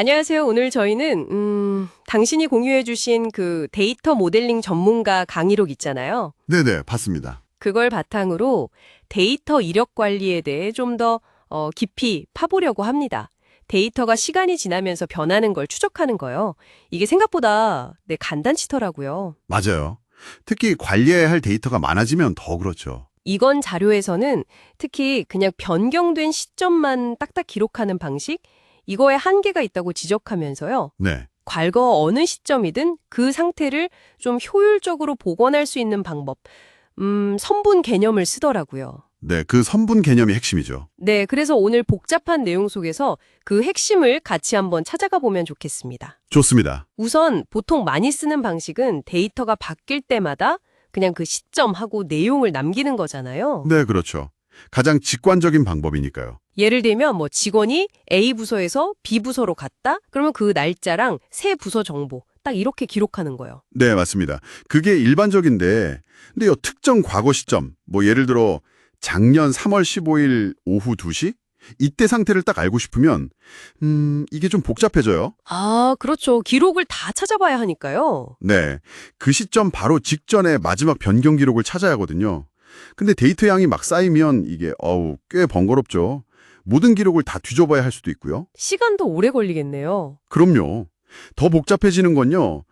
안녕하세요. 오늘 저희는 당신이 공유해 주신 그 데이터 모델링 전문가 강의록 있잖아요. 네네, 봤습니다. 그걸 바탕으로 데이터 이력 관리에 대해 좀 더 깊이 파보려고 합니다. 데이터가 시간이 지나면서 변하는 걸 추적하는 거요. 이게 생각보다 간단치더라고요. 맞아요. 특히 관리해야 할 데이터가 많아지면 더 그렇죠. 이건 자료에서는 특히 그냥 변경된 시점만 딱딱 기록하는 방식, 이거에 한계가 있다고 지적하면서요. 네, 과거 어느 시점이든 그 상태를 좀 효율적으로 복원할 수 있는 방법, 선분 개념을 쓰더라고요. 네, 그 선분 개념이 핵심이죠. 네, 그래서 오늘 복잡한 내용 속에서 그 핵심을 같이 한번 찾아가 보면 좋겠습니다. 좋습니다. 우선 보통 많이 쓰는 방식은 데이터가 바뀔 때마다 그냥 그 시점하고 내용을 남기는 거잖아요. 네, 그렇죠. 가장 직관적인 방법이니까요. 예를 들면 뭐 직원이 A 부서에서 B 부서로 갔다? 그러면 그 날짜랑 새 부서 정보 딱 이렇게 기록하는 거예요. 네, 맞습니다. 그게 일반적인데, 근데요, 특정 과거 시점, 뭐 예를 들어 작년 3월 15일 오후 2시? 이때 상태를 딱 알고 싶으면, 이게 좀 복잡해져요. 아, 그렇죠. 기록을 다 찾아봐야 하니까요. 네, 그 시점 바로 직전에 마지막 변경 기록을 찾아야 하거든요. 근데 데이터 양이 막 쌓이면 이게 꽤 번거롭죠. 모든 기록을 다 뒤져봐야 할 수도 있고요. 시간도 오래 걸리겠네요. 그럼요. 더 복잡해지는 건요.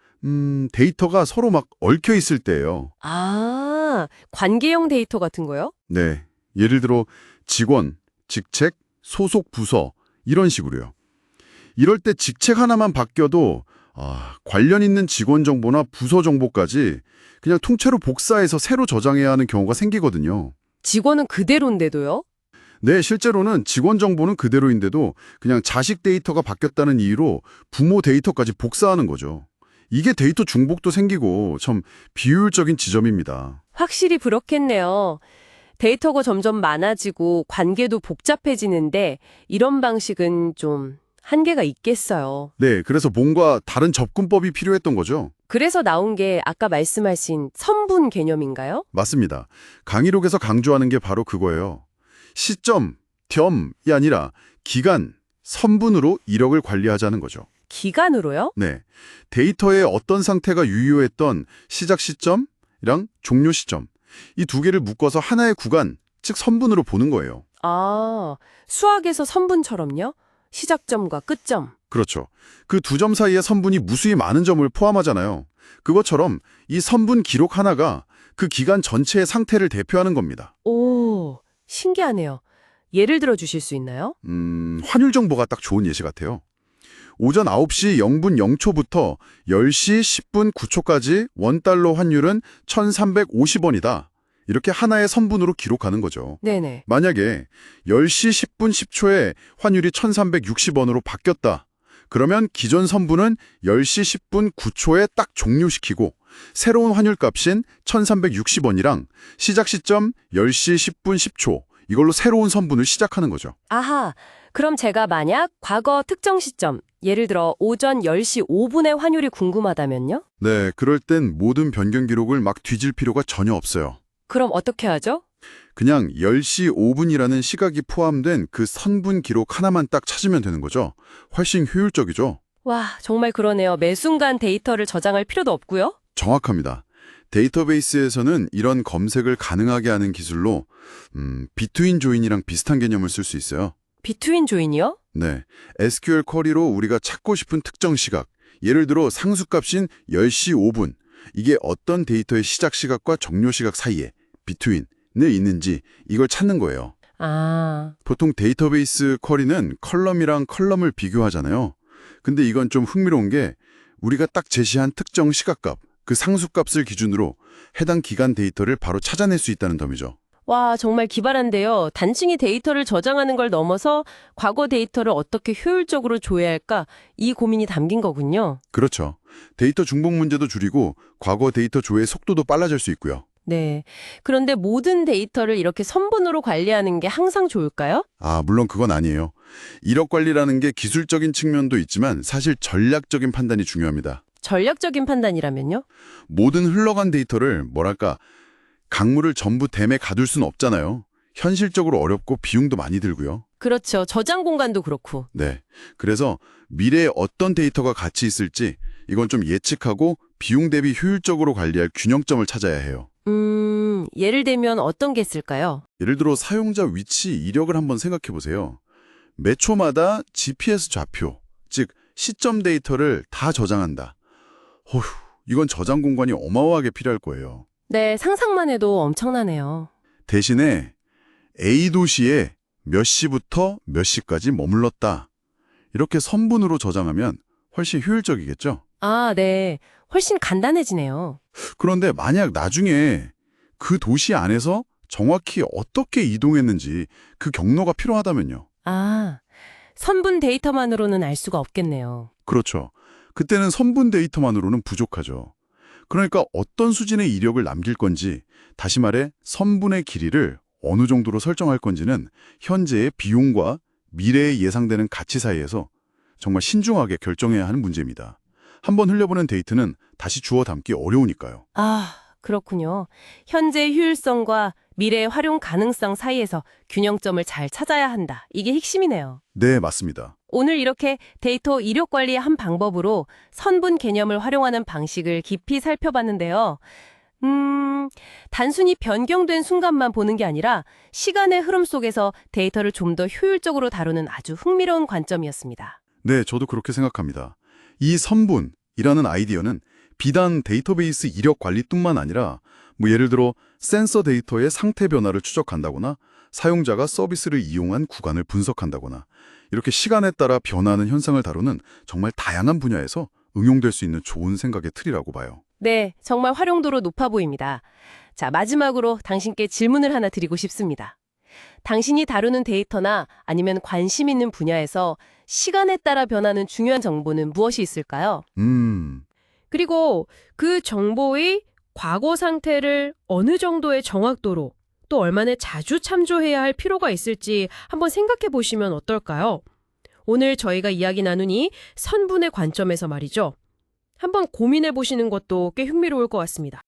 데이터가 서로 막 얽혀 있을 때예요. 아, 관계형 데이터 같은 거요? 네. 예를 들어 직원, 직책, 소속 부서 이런 식으로요. 이럴 때 직책 하나만 바뀌어도 관련 있는 직원 정보나 부서 정보까지 그냥 통째로 복사해서 새로 저장해야 하는 경우가 생기거든요. 직원은 그대로인데도요? 네, 실제로는 직원 정보는 그대로인데도 그냥 자식 데이터가 바뀌었다는 이유로 부모 데이터까지 복사하는 거죠. 이게 데이터 중복도 생기고 참 비효율적인 지점입니다. 확실히 그렇겠네요. 데이터가 점점 많아지고 관계도 복잡해지는데 이런 방식은 좀 한계가 있겠어요. 네, 그래서 뭔가 다른 접근법이 필요했던 거죠. 그래서 나온 게 아까 말씀하신 선분 개념인가요? 맞습니다. 강의록에서 강조하는 게 바로 그거예요. 시점, 점이 아니라 기간, 선분으로 이력을 관리하자는 거죠. 기간으로요? 네, 데이터의 어떤 상태가 유효했던 시작 시점이랑 종료 시점, 이 두 개를 묶어서 하나의 구간, 즉 선분으로 보는 거예요. 아, 수학에서 선분처럼요? 시작점과 끝점. 그렇죠. 그 두 점 사이의 선분이 무수히 많은 점을 포함하잖아요. 그것처럼 이 선분 기록 하나가 그 기간 전체의 상태를 대표하는 겁니다. 오, 신기하네요. 예를 들어 주실 수 있나요? 환율 정보가 딱 좋은 예시 같아요. 오전 9시 0분 0초부터 10시 10분 9초까지 원달러 환율은 1,350원이다. 이렇게 하나의 선분으로 기록하는 거죠. 네네. 만약에 10시 10분 10초에 환율이 1,360원으로 바뀌었다. 그러면 기존 선분은 10시 10분 9초에 딱 종료시키고 새로운 환율 값인 1,360원이랑 시작 시점 10시 10분 10초 이걸로 새로운 선분을 시작하는 거죠. 아하, 그럼 제가 만약 과거 특정 시점, 예를 들어 오전 10시 5분의 환율이 궁금하다면요? 네, 그럴 땐 모든 변경 기록을 막 뒤질 필요가 전혀 없어요. 그럼 어떻게 하죠? 그냥 10시 5분이라는 시각이 포함된 그 선분 기록 하나만 딱 찾으면 되는 거죠. 훨씬 효율적이죠. 와, 정말 그러네요. 매 순간 데이터를 저장할 필요도 없고요. 정확합니다. 데이터베이스에서는 이런 검색을 가능하게 하는 기술로 비트윈 조인이랑 비슷한 개념을 쓸 수 있어요. 비트윈 조인이요? 네, SQL 쿼리로 우리가 찾고 싶은 특정 시각, 예를 들어 상수값인 10시 5분, 이게 어떤 데이터의 시작 시각과 종료 시각 사이에 비트윈에 있는지 이걸 찾는 거예요. 아, 보통 데이터베이스 쿼리는 컬럼이랑 컬럼을 비교하잖아요. 근데 이건 좀 흥미로운 게 우리가 딱 제시한 특정 시각값, 그 상수값을 기준으로 해당 기간 데이터를 바로 찾아낼 수 있다는 점이죠. 와, 정말 기발한데요. 단순히 데이터를 저장하는 걸 넘어서 과거 데이터를 어떻게 효율적으로 조회할까? 이 고민이 담긴 거군요. 그렇죠. 데이터 중복 문제도 줄이고 과거 데이터 조회 속도도 빨라질 수 있고요. 네. 그런데 모든 데이터를 이렇게 선분으로 관리하는 게 항상 좋을까요? 물론 그건 아니에요. 이력 관리라는 게 기술적인 측면도 있지만 사실 전략적인 판단이 중요합니다. 전략적인 판단이라면요? 모든 흘러간 데이터를 강물을 전부 댐에 가둘 수는 없잖아요. 현실적으로 어렵고 비용도 많이 들고요. 그렇죠. 저장 공간도 그렇고. 네. 그래서 미래에 어떤 데이터가 같이 있을지 이건 좀 예측하고 비용 대비 효율적으로 관리할 균형점을 찾아야 해요. 예를 들면 어떤 게 있을까요? 예를 들어 사용자 위치 이력을 한번 생각해 보세요. 매 초마다 GPS 좌표, 즉 시점 데이터를 다 저장한다. 어휴, 이건 저장 공간이 어마어마하게 필요할 거예요. 네, 상상만 해도 엄청나네요. 대신에 A 도시에 몇 시부터 몇 시까지 머물렀다. 이렇게 선분으로 저장하면 훨씬 효율적이겠죠? 아, 네. 훨씬 간단해지네요. 그런데 만약 나중에 그 도시 안에서 정확히 어떻게 이동했는지 그 경로가 필요하다면요. 아, 선분 데이터만으로는 알 수가 없겠네요. 그렇죠. 그때는 선분 데이터만으로는 부족하죠. 그러니까 어떤 수준의 이력을 남길 건지, 다시 말해 선분의 길이를 어느 정도로 설정할 건지는 현재의 비용과 미래에 예상되는 가치 사이에서 정말 신중하게 결정해야 하는 문제입니다. 한번 흘려보낸 데이터는 다시 주워 담기 어려우니까요. 아, 그렇군요. 현재 효율성과 미래의 활용 가능성 사이에서 균형점을 잘 찾아야 한다. 이게 핵심이네요. 네, 맞습니다. 오늘 이렇게 데이터 이력 관리의 한 방법으로 선분 개념을 활용하는 방식을 깊이 살펴봤는데요. 단순히 변경된 순간만 보는 게 아니라 시간의 흐름 속에서 데이터를 좀 더 효율적으로 다루는 아주 흥미로운 관점이었습니다. 네, 저도 그렇게 생각합니다. 이 선분이라는 아이디어는 비단 데이터베이스 이력 관리뿐만 아니라 예를 들어 센서 데이터의 상태 변화를 추적한다거나 사용자가 서비스를 이용한 구간을 분석한다거나 이렇게 시간에 따라 변화하는 현상을 다루는 정말 다양한 분야에서 응용될 수 있는 좋은 생각의 틀이라고 봐요. 네, 정말 활용도로 높아 보입니다. 자, 마지막으로 당신께 질문을 하나 드리고 싶습니다. 당신이 다루는 데이터나 아니면 관심 있는 분야에서 시간에 따라 변하는 중요한 정보는 무엇이 있을까요? 그리고 그 정보의 과거 상태를 어느 정도의 정확도로 또 얼마나 자주 참조해야 할 필요가 있을지 한번 생각해 보시면 어떨까요? 오늘 저희가 이야기 나누니 선분의 관점에서 말이죠. 한번 고민해 보시는 것도 꽤 흥미로울 것 같습니다.